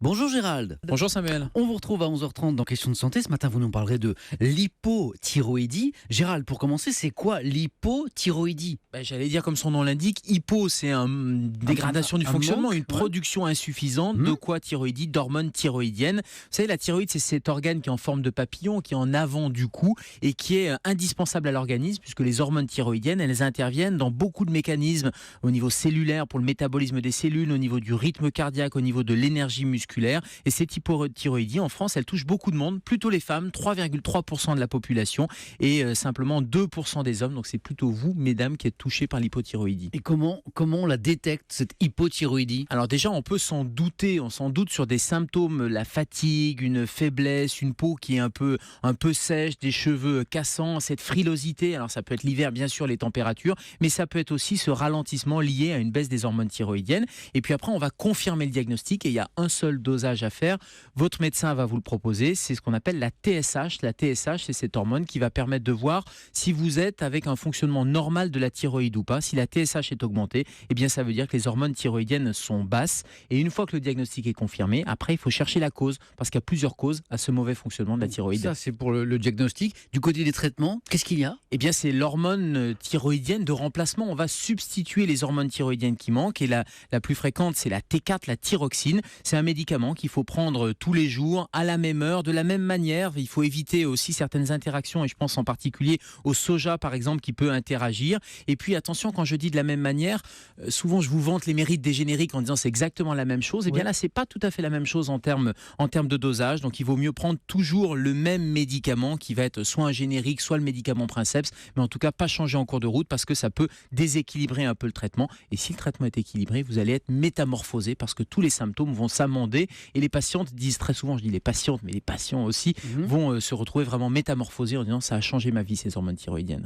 Bonjour Gérald. Bonjour Samuel. On vous retrouve à 11h30 dans Question de santé. Ce matin, vous nous parlerez de l'hypothyroïdie. Gérald, pour commencer, c'est quoi l'hypothyroïdie? J'allais dire comme son nom l'indique, hypo c'est une dégradation du un fonctionnement, manque, une production insuffisante de quoi thyroïdie, d'hormones thyroïdiennes. Vous savez, la thyroïde c'est cet organe qui est en forme de papillon, qui est en avant du cou et qui est indispensable à l'organisme puisque les hormones thyroïdiennes, elles interviennent dans beaucoup de mécanismes au niveau cellulaire pour le métabolisme des cellules, au niveau du rythme cardiaque, au niveau de l'énergie musculaire. Et cette hypothyroïdie, en France, elle touche beaucoup de monde, plutôt les femmes, 3,3% de la population et simplement 2% des hommes. Donc c'est plutôt vous, mesdames, qui êtes touchées par l'hypothyroïdie. Et comment on la détecte, cette hypothyroïdie? Alors déjà, on peut s'en douter, on s'en doute sur des symptômes, la fatigue, une faiblesse, une peau qui est un peu sèche, des cheveux cassants, cette frilosité. Alors ça peut être l'hiver, bien sûr, les températures, mais ça peut être aussi ce ralentissement lié à une baisse des hormones thyroïdiennes. Et puis après, on va confirmer le diagnostic et il y a un seul dosage à faire. Votre médecin va vous le proposer. C'est ce qu'on appelle la TSH. La TSH, c'est cette hormone qui va permettre de voir si vous êtes avec un fonctionnement normal de la thyroïde ou pas. Si la TSH est augmentée, eh bien ça veut dire que les hormones thyroïdiennes sont basses. Et une fois que le diagnostic est confirmé, après il faut chercher la cause parce qu'il y a plusieurs causes à ce mauvais fonctionnement de la thyroïde. Ça, c'est pour le diagnostic. Du côté des traitements, qu'est-ce qu'il y a? Eh bien, c'est l'hormone thyroïdienne de remplacement. On va substituer les hormones thyroïdiennes qui manquent. Et la plus fréquente, c'est la T4, la thyroxine. C'est un médicament qu'il faut prendre tous les jours, à la même heure, de la même manière. Il faut éviter aussi certaines interactions. Et je pense en particulier au soja, par exemple, qui peut interagir. Et puis, attention, quand je dis de la même manière, souvent, je vous vante les mérites des génériques en disant c'est exactement la même chose. Eh bien là, c'est pas tout à fait la même chose en termes de dosage. Donc, il vaut mieux prendre toujours le même médicament qui va être soit un générique, soit le médicament Princeps, mais en tout cas pas changer en cours de route parce que ça peut déséquilibrer un peu le traitement. Et si le traitement est équilibré, vous allez être métamorphosé parce que tous les symptômes vont s'amender. Et les patientes disent très souvent, je dis les patientes, mais les patients aussi, vont se retrouver vraiment métamorphosés en disant ça a changé ma vie ces hormones thyroïdiennes.